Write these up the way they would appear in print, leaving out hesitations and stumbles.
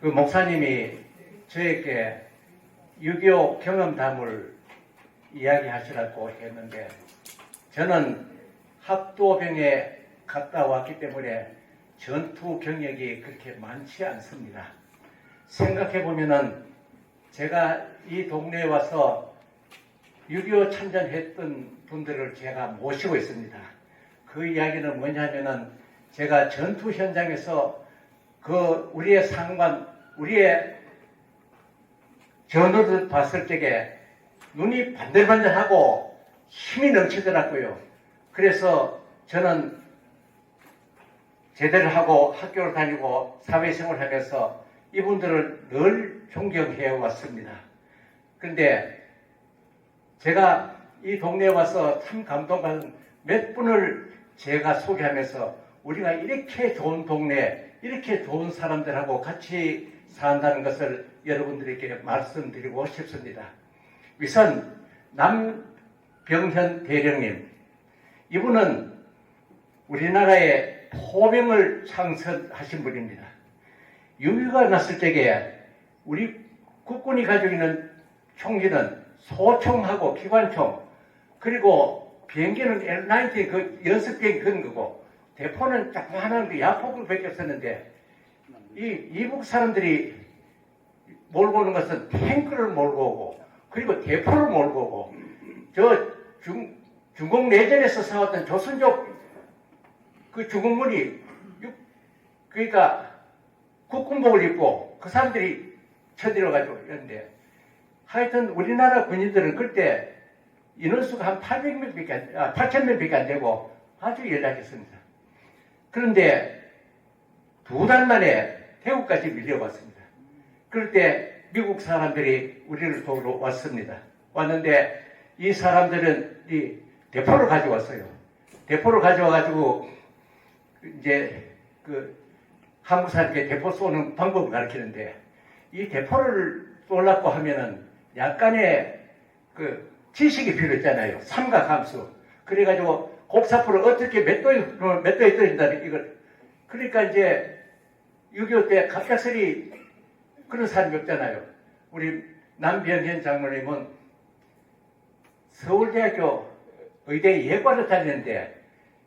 그 목사님이 저에게 6.25 경험담을 이야기하시라고 했는데 저는 학도병에 갔다 왔기 때문에 전투 경력이 그렇게 많지 않습니다. 생각해 보면은 제가 이 동네에 와서 6.25 참전했던 분들을 제가 모시고 있습니다. 그 이야기는 뭐냐면은 제가 전투 현장에서 그 우리의 상관, 우리의 전우들 봤을 적에 눈이 반들반들하고 힘이 넘치더라고요. 그래서 저는 제대를 하고 학교를 다니고 사회생활을 하면서 이분들을 늘 존경해 왔습니다. 그런데 제가 이 동네에 와서 참 감동받은 몇 분을 제가 소개하면서 우리가 이렇게 좋은 동네, 이렇게 좋은 사람들하고 같이 산다는 것을 여러분들에게 말씀드리고 싶습니다. 우선 남병현 대령님, 이분은 우리나라의 포병을 창설하신 분입니다. 6.25가 났을 적에 우리 국군이 가지고 있는 총기는 소총하고 기관총, 그리고 비행기는 L-19 그 연습 비행기 그런 거고, 대포는 조그마한 그 야포구밖에 없었는데, 이북 사람들이 몰고 오는 것은 탱크를 몰고 오고, 그리고 대포를 몰고 오고, 중국 내전에서 싸웠던 조선족 그 중국군이, 그러니까 국군복을 입고 그 사람들이 쳐들어가지고 이랬는데, 하여튼 우리나라 군인들은 그때 인원수가 한 8,000명밖에 안 되고 아주 연약했습니다. 그런데 2달 만에 태국까지 밀려왔습니다. 그럴 때 미국 사람들이 우리를 도우러 왔습니다. 왔는데 이 사람들은 이 대포를 가져왔어요. 대포를 가져와가지고 이제 그 한국 사람께 대포 쏘는 방법을 가르치는데, 이 대포를 쏘려고 하면은 약간의 그 지식이 필요했잖아요. 삼각함수. 그래가지고 곡사포를 어떻게 몇 도에 떨어진다는 이걸. 그러니까 이제 6.25 때 갑작스레 그런 사람이 없잖아요. 우리 남병현 장로님은 서울대학교 의대 예과를 다녔는데,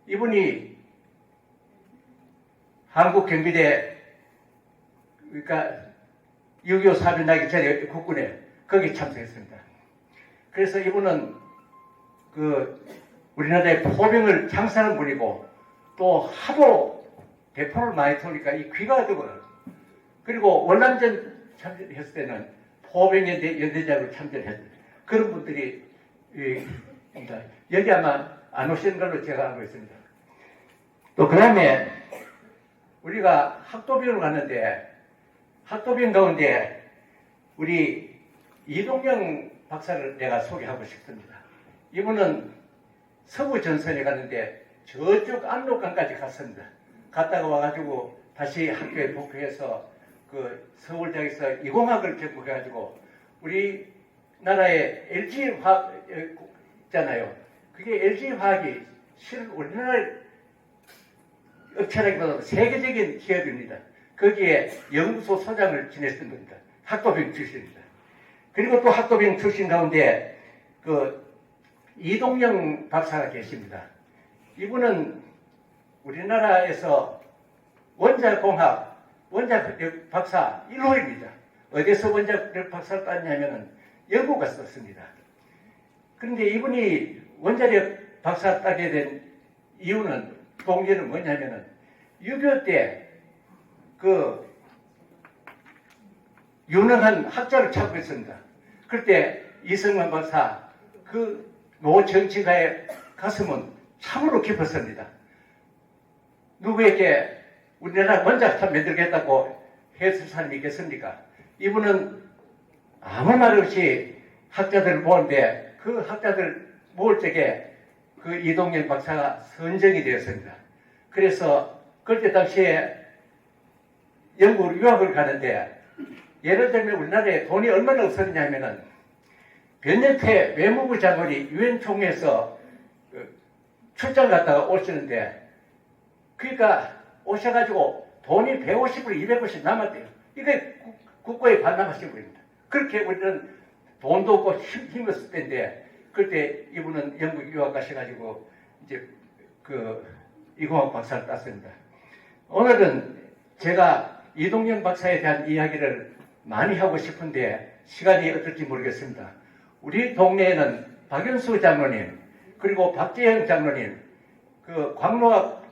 이분이 한국경비대, 그러니까 6.25 사변 나기 전에 국군에 거기 참석했습니다. 그래서 이분은 그 우리나라의 포병을 창설한 분이고, 또 하도 대포를 많이 쏘니까 이 귀가 되거든요. 그리고 월남전 참전했을 때는 포병연대장으로 참전했어요. 그런 분들이 여기 아마 안 오시는 걸로 제가 알고 있습니다. 또 그 다음에 우리가 학도병을 갔는데, 학도병 가운데 우리 이동영 박사를 내가 소개하고 싶습니다. 이분은 서부 전선에 갔는데 저쪽 압록강까지 갔습니다. 갔다가 와가지고 다시 학교에 복귀해서 그 서울대학에서 이공학을 전공해가지고 우리나라의 LG화학 있잖아요. 그게 LG화학이 실은 우리나라 업체라기보다 세계적인 기업입니다. 거기에 연구소 소장을 지냈던 겁니다. 학도병 출신입니다. 그리고 또 학도병 출신 가운데 그 이동영 박사가 계십니다. 이분은 우리나라에서 원자공학, 원자력 박사 1호입니다. 어디서 원자력 박사를 땄냐면은 영국 가서 땄습니다. 그런데 이분이 원자력 박사 따게 된 이유는, 동기는 뭐냐면은 6.25 때 그 유능한 학자를 찾고 있습니다. 그때 이승만 박사, 그 노 정치가의 가슴은 참으로 깊었습니다. 누구에게 우리나라 원자탄 만들겠다고 했을 사람이 있겠습니까? 이분은 아무 말 없이 학자들을 모았는데, 그 학자들 모을 적에 그 이동영 박사가 선정이 되었습니다. 그래서 그때 당시에 영국 유학을 가는데, 예를 들면 우리나라에 돈이 얼마나 없었냐 하면은 변연태 외무부 장관이 유엔 총회에서 출장 갔다가 오시는데, 그러니까 오셔가지고 돈이 150불, 200불씩 남았대요. 이게 국고에 반납하신 분입니다. 그렇게 우리는 돈도 없고 힘을 쓸 때인데, 그때 이분은 영국 유학 가셔가지고 이제 그 이공학 박사를 땄습니다. 오늘은 제가 이동영 박사에 대한 이야기를 많이 하고 싶은데 시간이 어떨지 모르겠습니다. 우리 동네에는 박연수 장로님, 그리고 박재영 장로님, 그 광로학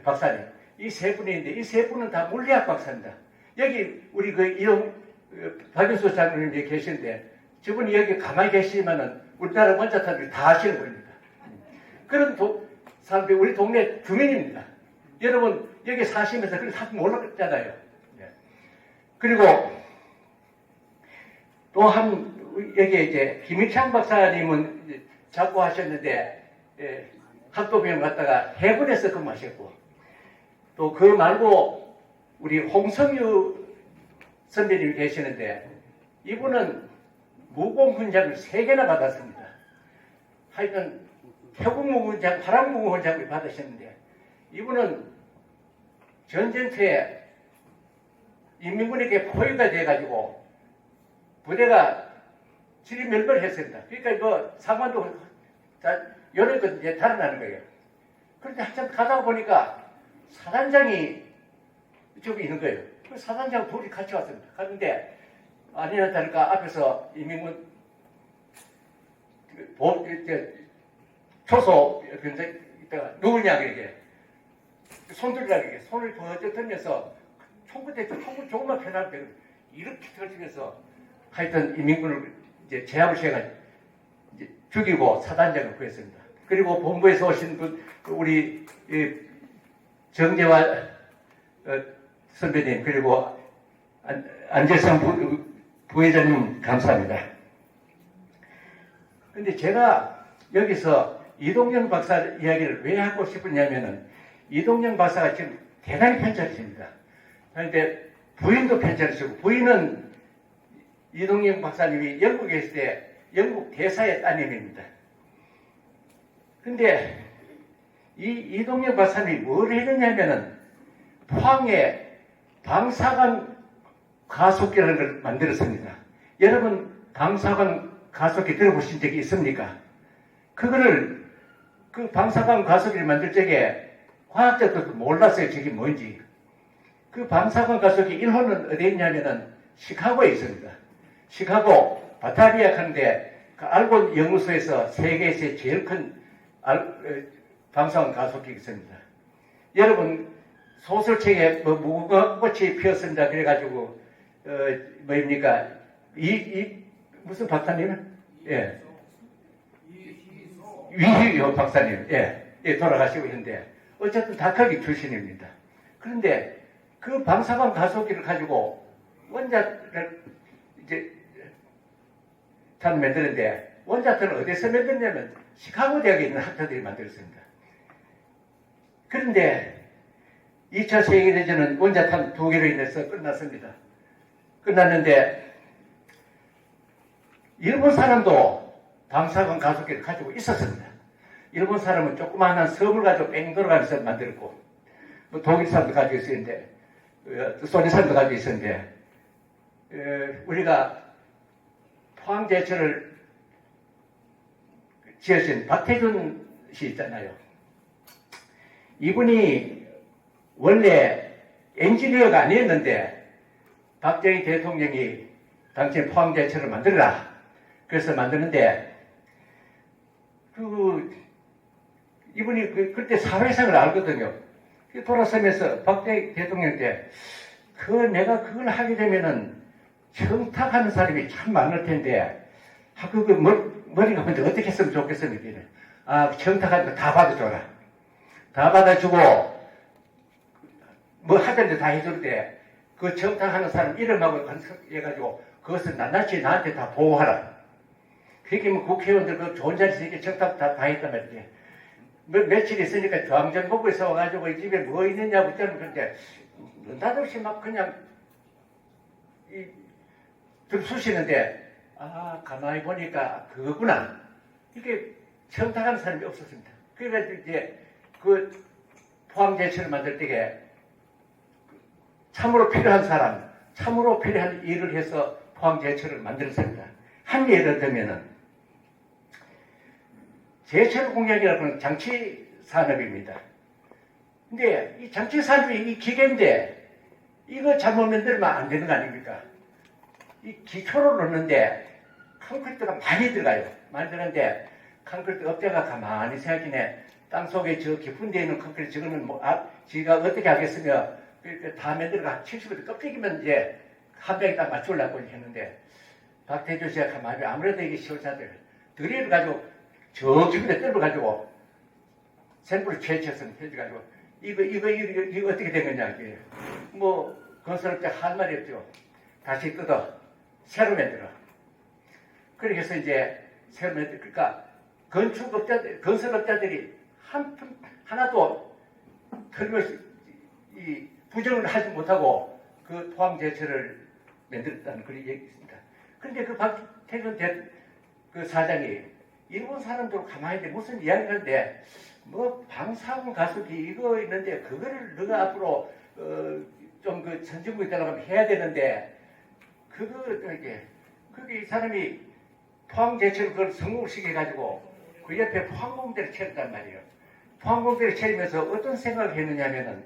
박사님, 이 세 분이 있는데 이 세 분은 다 물리학 박사입니다. 여기 우리 박연수 장로님이 계시는데 저분이 여기 가만히 계시면은 우리나라 원자탄들이 다 아시는 분입니다. 그런 사람들이 우리 동네 주민입니다. 여러분 여기 사시면서 그런 사람 몰랐잖아요. 그리고 또 여기 이제 김일창 박사님은 자꾸 하셨는데 학도병 갔다가 해군에서 근무하셨고, 또 그 말고 우리 홍성유 선배님이 계시는데 이분은 무공훈장을 3개나 받았습니다. 하여튼 태국무군장, 화랑무군장을 받으셨는데 이분은 전쟁터에 인민군에게 포위가 돼가지고 부대가 지리멸벌했습니다. 그러니까 뭐 상관도 요런 거 이제 달아나는 거예요. 그런데 한참 가다 보니까 사단장이 저기 있는 거예요. 그 사단장 둘이 같이 왔습니다. 갔는데 아니나 다를까 앞에서 인민군 초소 있다가 누구냐 그러게 손들이라 그러게 손을 번쩍 들면서 총구대 총구 조금만 펴놨는데 이렇게 펼치면서 하여튼 인민군을 이제 제압을 시켜가지고 이제 죽이고 사단장을 구했습니다. 그리고 본부에서 오신 우리 정재화 선배님, 그리고 안재성 부회장님 감사합니다. 근데 제가 여기서 이동영 박사 이야기를 왜 하고 싶었냐면은 이동영 박사가 지금 대단히 편찮으십니다. 그런데 부인도 편찮으시고, 부인은 이동영 박사님이 영국에 있을 때 영국 대사의 따님입니다. 근데 이 이동영 박사님이 뭘 했느냐면은 포항에 방사관 가속기라는 걸 만들었습니다. 여러분 방사관 가속기 들어보신 적이 있습니까? 그거를 그 방사관 가속기를 만들 적에 과학자들도 몰랐어요. 저게 뭔지. 그 방사관 가속기 1호는 어디에 있냐면은 시카고에 있습니다. 시카고 바타리아 하는데 그 알곤 연구소에서 세계에서 제일 큰 방사관 가속기가 있습니다. 여러분 소설책에 뭐 무궁화꽃이 피었습니다. 그래가지고 뭐입니까? 무슨 박사님? 예. 위희호 박사님, 예, 돌아가시고 있는데 어쨌든 닭하기 출신입니다. 그런데 그 방사관 가속기를 가지고 원자를 이제 만드는데 원자탄을 어디서 만들냐면 시카고 대학에 있는 학자들이 만들었습니다. 그런데 2차 세계대전은 원자탄 2개로 인해서 끝났습니다. 끝났는데 일본 사람도 방사관 가속기를 가지고 있었습니다. 일본 사람은 조그마한 섬을 가지고 뺑 돌아가면서 만들었고, 뭐 독일 사람도 가지고 있었는데, 소련 사람도 가지고 있었는데, 우리가 포항제철을 지으신 박태준 씨 있잖아요. 이분이 원래 엔지니어가 아니었는데 박정희 대통령이 당시 포항제철을 만들어라. 그래서 만드는데 이분이 그때 사회생을 알거든요. 돌아서면서 박정희 대통령한테 내가 그걸 하게 되면은 청탁하는 사람이 참 많을 텐데 머리가 근데 어떻게 했으면 좋겠습니까? 청탁하는 거 다 받아줘라. 다 받아주고 뭐 하던데 다 해줄 때 그 청탁하는 사람 이름하고 해가지고 그것을 낱낱이 나한테 다 보호하라. 그렇게 뭐 국회의원들 그 좋은 자리 있으니까 청탁 다 했단 말이지. 며칠 있으니까 중앙정보부에서 와가지고 이 집에 뭐 있느냐 묻자면 그런데 느닷없이 막 그냥 좀 쑤시는데 가만히 보니까 그거구나. 이렇게 청탁하는 사람이 없었습니다. 그래가지고 이제 포항제철을 만들 때에 참으로 필요한 사람, 참으로 필요한 일을 해서 포항제철을 만들었습니다. 한 예를 들면은 제철 공약이라고 하는 장치 산업입니다. 근데 이 장치 산업이 이 기계인데 이거 잘못 만들면 안 되는 거 아닙니까? 이 기초를 넣는데 콘크리트가 많이 들어가요. 많이 들어가는데 콘크리트 업자가 가만히 생각이네. 땅속에 저 깊은 데 있는 콘크리트 저거는 지가 어떻게 하겠으며 다 만들어가 70m 껍데기면 이제 한 병에 딱 맞추려고 했는데 박태주 씨가 가만히 아무래도 이게 시험사들 드릴을 가지고 저 깊은데 뚫어가지고 샘플을 채취해서 해가지고 이거 어떻게 된 거냐 이게 뭐 건설업자 할 말이 없죠. 다시 뜯어 새로 만들어. 그렇게 해서 이제 새로 만들어. 그러니까 건설업자들이 하나도 틀림없이 이 부정을 하지 못하고 그 포항제철을 만들었다는 그런 얘기 있습니다. 그런데 그 박태준 그 사장이 일본 사람들 가만히 있는데 무슨 이야기를 하는데 뭐 방사능 가속이 이거 있는데 그거를 너가 앞으로 좀 그 선진국에 따라가면 해야 되는데 그게 이 사람이 포항제철 그걸 성공을 시켜가지고 그 옆에 포항공대를 차렸단 말이에요. 포항공대를 차리면서 어떤 생각을 했느냐면은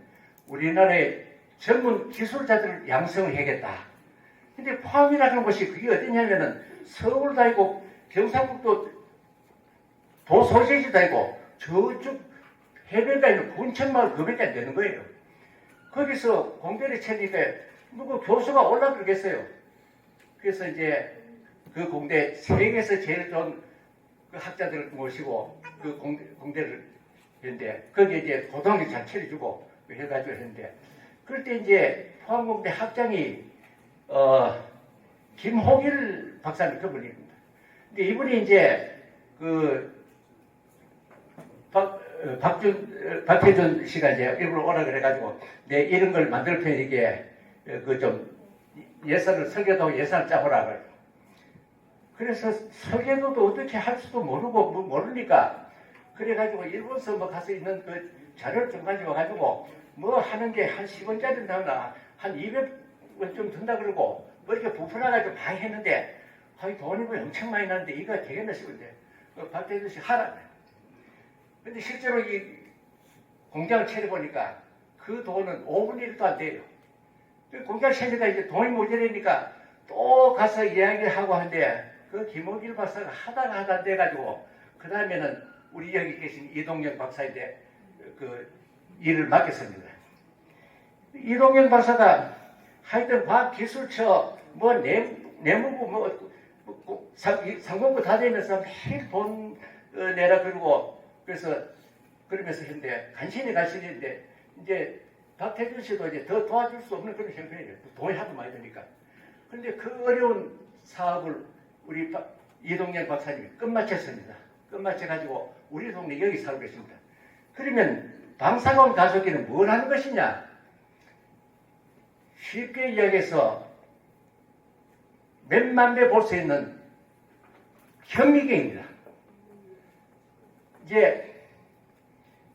우리나라의 전문 기술자들을 양성을 해야겠다. 근데 포항이라는 곳이 그게 어디냐면은 서울도 아니고 경상북도 도소재지도 아니고 저쪽 해변가 있는 군천마을 그밖에 안 되는 거예요. 거기서 공대를 차리니까 누구 교수가 올라 그러겠어요. 그래서 이제 그 공대 세계에서 제일 좋은 그 학자들을 모시고 그 공대를 했는데 거기에 이제 고등학교 잘 차려주고 해가지고 했는데 그럴 때 이제 포항공대 학장이 김호길 박사님 그분입니다. 근데 이분이 이제 그 박태준 씨가 이제 일부러 오라 그래가지고 내 이런 걸 만들 테니까 그 좀 예산을 설계도 예산을 짜보라 그래요. 그래서 설계도도 어떻게 할 수도 모르고 모르니까 그래가지고 일본서 뭐 가서 있는 그 자료를 좀 가지고 뭐 하는 게 한 10원짜리 나오나 한 200원 좀 든다 그러고 뭐 이렇게 부풀어가지고 많이 했는데 돈이 뭐 엄청 많이 나는데 이거 되겠나 싶은데 박태준 씨 하라. 근데 실제로 이 공장을 차려보니까 그 돈은 5분의 1도 안 돼요. 공장을 차리니까 이제 돈이 모자라니까 또 가서 이야기하고 하는데 그 김호길 박사가 하다가 안 돼가지고 그 다음에는 우리 여기 계신 이동영 박사인데 그 일을 맡겼습니다. 이동영 박사가 하여튼 과학기술처 뭐 내무부 뭐 상공부 다 되면서 매일 돈 내라 그러고 그래서 그러면서 했는데 간신히 이제 박태준 씨도 이제 더 도와줄 수 없는 그런 형편이에요. 돈이 하도 많이 드니까. 그런데 그 어려운 사업을 우리 이동영 박사님이 끝마쳤습니다. 끝마쳐가지고 우리 동네 여기 살고 계십니다. 그러면 방사능 가속기는 뭘 하는 것이냐? 쉽게 이야기해서 몇만 배 볼 수 있는 현미경입니다. 이제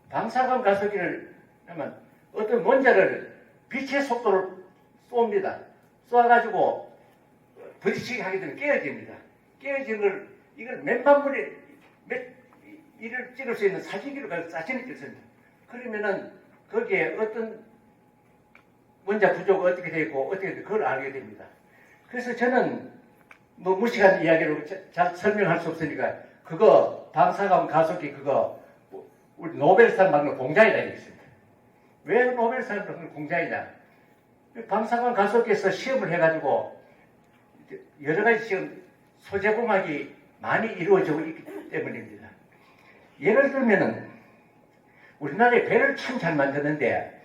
방사능 가속기를 하면 어떤 원자를 빛의 속도를 쏩니다. 쏴가지고 부딪히게 하게 되면 깨어집니다. 깨어진 걸 이걸 몇만 분의 이를 찍을 수 있는 사진기를 가지고 사진을 찍습니다. 그러면은 거기에 어떤 원자 구조가 어떻게 되어 있고 어떻게 되고 그걸 알게 됩니다. 그래서 저는 뭐 무식한 이야기로 잘 설명할 수 없으니까 그거 방사능 가속기 그거 우리 노벨상 받는 공장이라 했습니다. 왜 노벨상 받는 공장이냐? 방사능 가속기에서 시험을 해가지고 여러 가지 시험 소재공학이 많이 이루어지고 있기 때문입니다. 예를 들면은 우리나라에 배를 참 잘 만드는데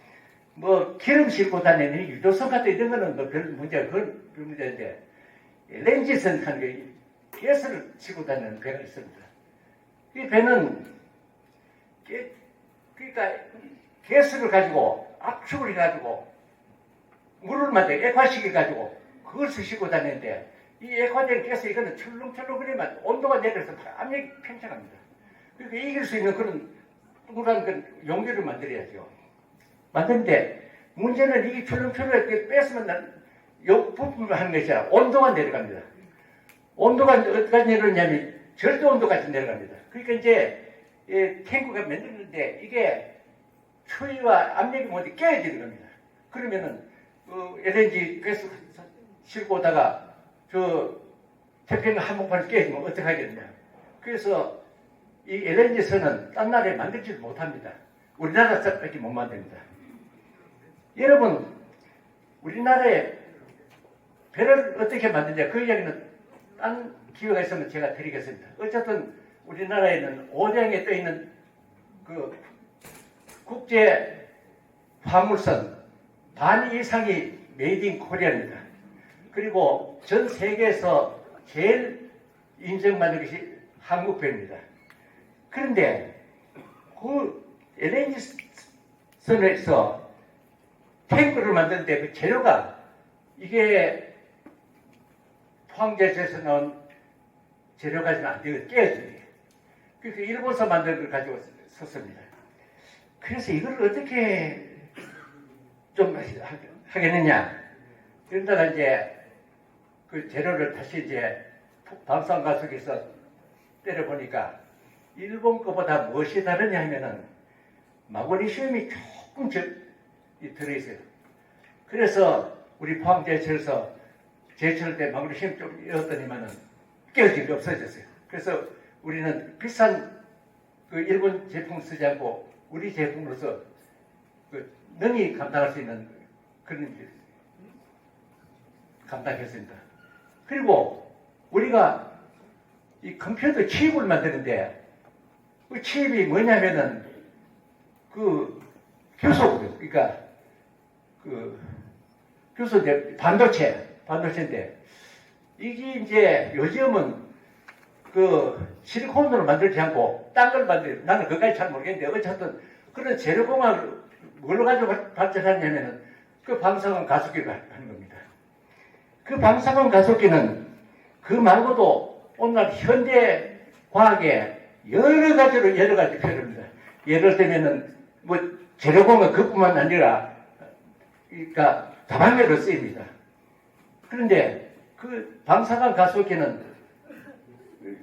뭐 기름 싣고 다니는 유조선 같은 이런 거는 뭐 별 문제가 그런 문제인데 렌지선 하는 게 가스를 싣고 다니는 배가 있습니다. 이 배는 그러니까 가스를 가지고 압축을 해가지고 물을 만들어 액화시켜가지고 그것을 싣고 다니는데 이 액화된 가스 이거는 철렁철렁거리면 온도가 내려서 압력이 팽창합니다. 그러니까 이길 수 있는 그런 둥그런 그 용기를 만들어야죠. 만드는데 문제는 이 철렁철렁 뺏으면 요 부품을 하는 것이 아니라 온도가 내려갑니다. 온도가 어디까지 내려오냐면 절대 온도까지 내려갑니다. 그러니까 이제 탱크가 만들었는데 이게 추위와 압력이 모두 깨어지는 겁니다. 그러면은 LNG 가스 싣고 오다가 저 태평양 한복판에 깨지면 어떻게 하겠냐. 그래서 이 LNG선은 딴 나라에 만들지를 못합니다. 우리나라밖에 못 만듭니다. 여러분, 우리나라에 배를 어떻게 만드냐, 그 이야기는 딴 기회가 있으면 제가 드리겠습니다. 어쨌든 우리나라에는 오량에 떠있는 그 국제 화물선 반 이상이 메이드 인 코리아입니다. 그리고 전 세계에서 제일 인정받는 것이 한국배입니다. 그런데 그 LNG 선에서 탱크를 만드는데 그 재료가 이게 포항제철에서 나온 재료 가지고는 안 되고 깨어져요. 그래서 일본서 만든 걸 가지고 썼습니다. 그래서 이걸 어떻게 좀 하겠느냐. 그러다가 이제 그 재료를 다시 이제 방산가속에서 때려보니까 일본 거보다 무엇이 다르냐 하면은 마그네슘이 조금 들어있어요. 그래서 우리 포항제철에서 제철 때 마그네슘 좀 넣었더니만은 깨어짐이 없어졌어요. 그래서 우리는 비싼 그 일본 제품 쓰지 않고 우리 제품으로서 그 능히 감당할 수 있는 그런 감당했습니다. 그리고 우리가 이 컴퓨터 칩을 만드는데 그 칩이 뭐냐면은 그 교소, 그러니까 그 교소인데 반도체인데 이게 이제 요즘은 그 실리콘으로 만들지 않고 딴 걸 만들어요. 나는 그까지 잘 모르겠는데 어쨌든 그런 재료공학을 뭘로 가지고 발전하냐면은 그 방사선 가속기를 하는 겁니다. 그 방사선 가속기는 그 말고도 오늘 현대 과학에 여러 가지 필요합니다. 예를 들면은 뭐 재료공학 그뿐만 아니라 그러니까 다방면으로 쓰입니다. 그런데 그 방사선 가속기는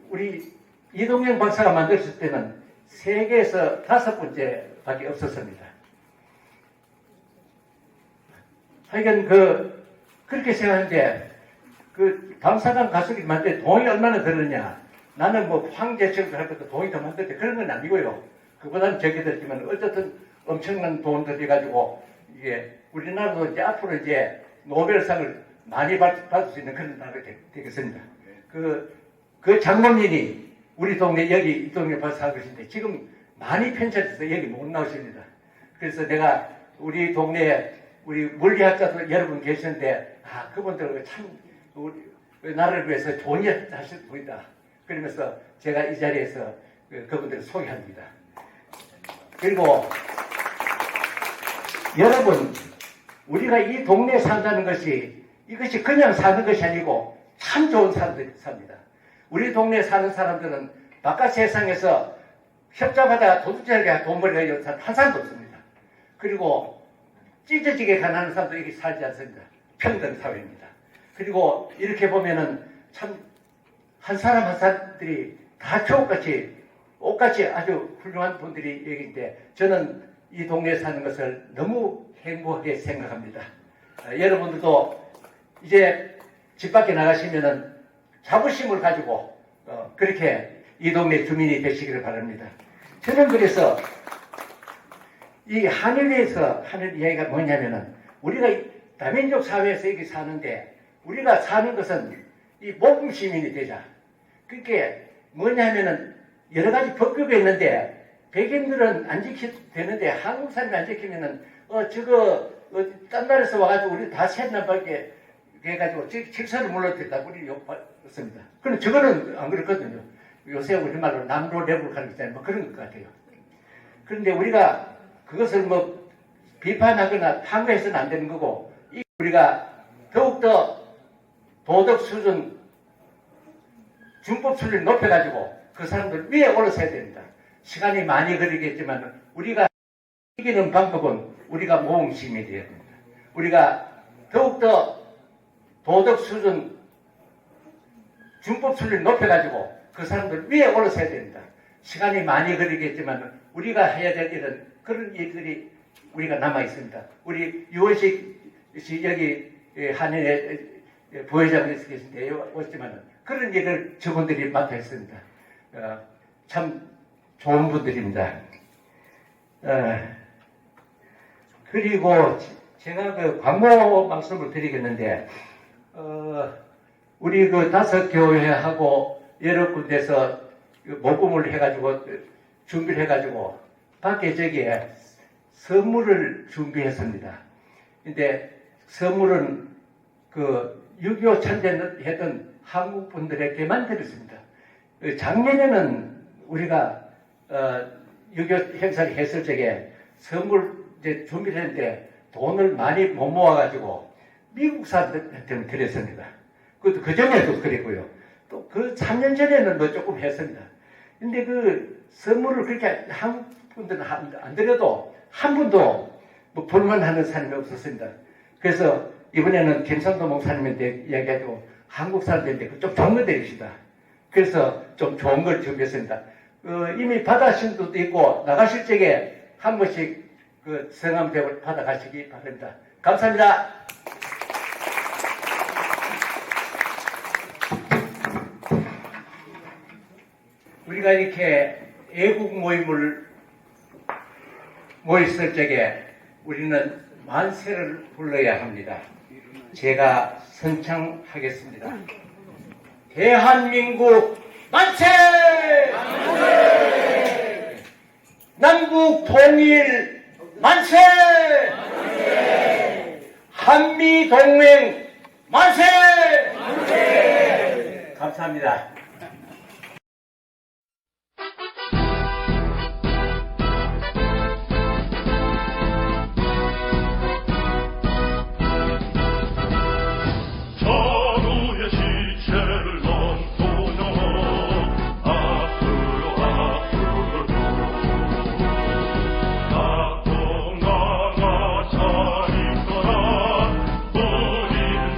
우리 이동영 박사가 만들었을 때는 세계에서 5번째밖에 없었습니다. 하여간 그렇게 생각하는데 그 방사선 가속기 만들 때 돈이 얼마나 들었냐. 나는 뭐 황제철도 할 것도 돈이 더 많던데 그런 건 아니고요. 그보다는 적게 들지만 어쨌든 엄청난 돈 들여가지고 이게 우리나라도 이제 앞으로 이제 노벨상을 많이 받을 수 있는 그런 나라가 되겠습니다. 그 장모님이 우리 동네 여기 이 동네 벌써 하고 계신데 지금 많이 편찬돼서 여기 못 나오십니다. 그래서 내가 우리 동네에 우리 물리학자도 여러분 계시는데 그분들 참 우리 나라를 위해서 좋은 일 하실 분이다. 그러면서 제가 이 자리에서 그분들을 소개합니다. 그리고 여러분 우리가 이 동네에 산다는 것이 이것이 그냥 사는 것이 아니고 참 좋은 사람들이 삽니다. 우리 동네에 사는 사람들은 바깥 세상에서 협잡하다가 도둑질하게 돈벌이가 이런 사람 한 사람도 없습니다. 그리고 찢어지게 가난한 사람도 이렇게 살지 않습니다. 평등 사회입니다. 그리고 이렇게 보면은 참 한 사람 한 사람들이 다 옷같이 아주 훌륭한 분들이 여기인데 저는 이 동네에 사는 것을 너무 행복하게 생각합니다. 여러분들도 이제 집 밖에 나가시면은 자부심을 가지고 그렇게 이 동네 주민이 되시기를 바랍니다. 저는 그래서 이 하늘에서 하는 이야기가 뭐냐면은 우리가 다민족 사회에서 여기 사는데 우리가 사는 것은 이 모범 시민이 되자. 그게 뭐냐면은 여러 가지 법규가 있는데 백인들은 안 지켜도 되는데 한국 사람이 안 지키면은 딴 나라에서 와가지고 우리 다 셋나밖에 해가지고 질서를 몰라듣다 우리 욕받습니다. 그럼 저거는 안 그렇거든요. 요새 우리말로 남로 레벨 가는 거 있잖아요. 뭐 그런 것 같아요. 그런데 우리가 그것을 뭐 비판하거나 항거해서는 안 되는 거고 우리가 더욱더 도덕 수준 준법 수준을 높여가지고 그 사람들 위에 올라서야 됩니다. 시간이 많이 걸리겠지만 우리가 이기는 방법은 우리가 모범심이 되어야 됩니다. 우리가 더욱더 도덕 수준, 준법 수준을 높여가지고 그 사람들 위에 올라서야 됩니다. 시간이 많이 걸리겠지만 우리가 해야 될 일은 그런 일들이 우리가 남아 있습니다. 우리 유원식 씨 여기 한인의 부회장에서 계신데 오셨지만 그런 일을 저분들이 맡아 있습니다. 참 좋은 분들입니다. 그리고 제가 그 광고 말씀을 드리겠는데, 우리 그 5교회하고 여러 군데서 모금을 해가지고, 준비를 해가지고, 밖에 저기에 선물을 준비했습니다. 근데 선물은 그 6.25 참전했던 한국 분들에게만 드렸습니다. 작년에는 우리가 6.25 행사를 했을 적에 선물 이제 준비를 했는데 돈을 많이 못 모아가지고 미국 사람들한테 드렸습니다. 그것도 그 전에도 그랬고요. 또 그 3년 전에는 뭐 조금 했습니다. 근데 그 선물을 그렇게 한국 분들은 안 드려도 한 분도 뭐 불만하는 사람이 없었습니다. 그래서 이번에는 김상도 목사님한테 이야기하고 한국 사람들한테 좀 좋은 거 드립시다. 그래서 좀 좋은 걸 준비했습니다. 이미 받아신 분도 있고 나가실 적에 한 번씩 그 성함대를 받아가시기 바랍니다. 감사합니다. 우리가 이렇게 애국 모임을 모였을 적에 우리는 만세를 불러야 합니다. 제가 선창하겠습니다. 대한민국 만세! 만세! 남북 통일 만세! 만세! 한미 동맹 만세! 만세! 감사합니다.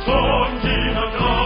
전진하자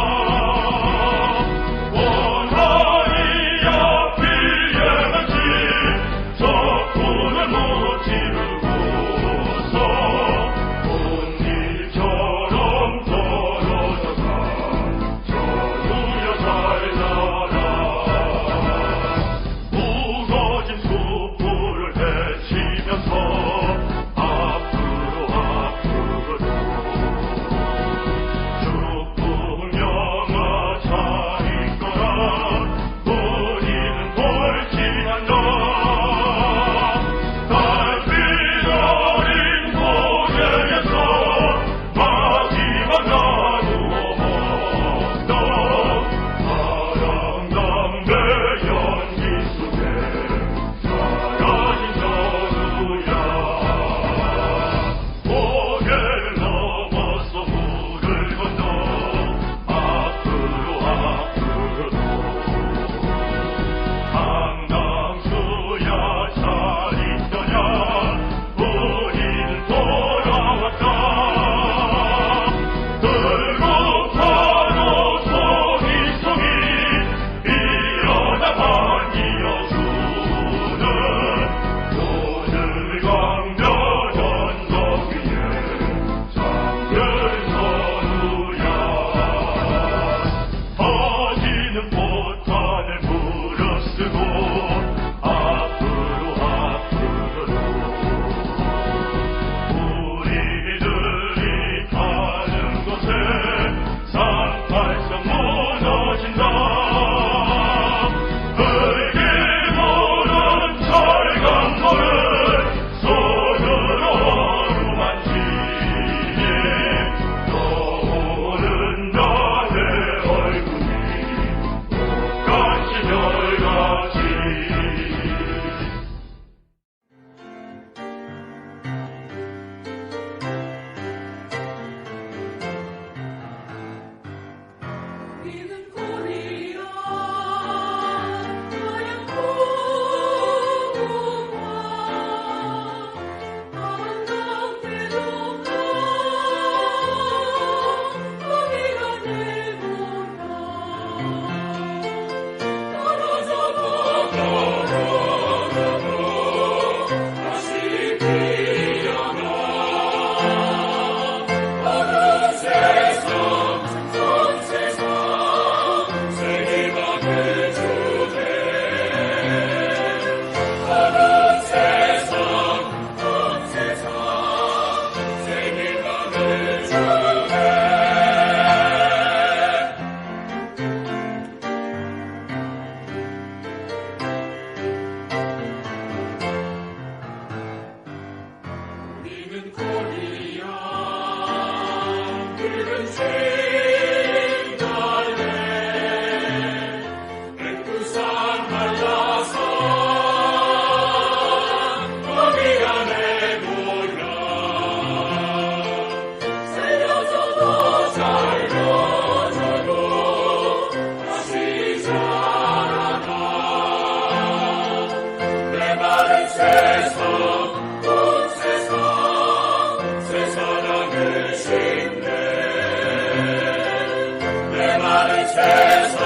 내 마른 세상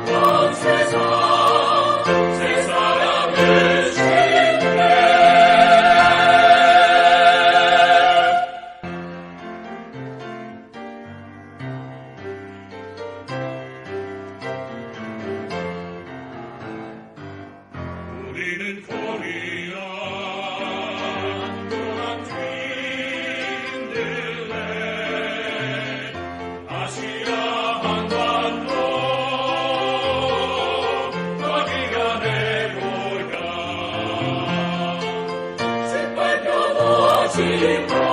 온 세상 새 사랑을 심네 우리는 코리아 노란 퀸들레 아시아 한반도 거기가 내 고향 색깔 펴고 싶어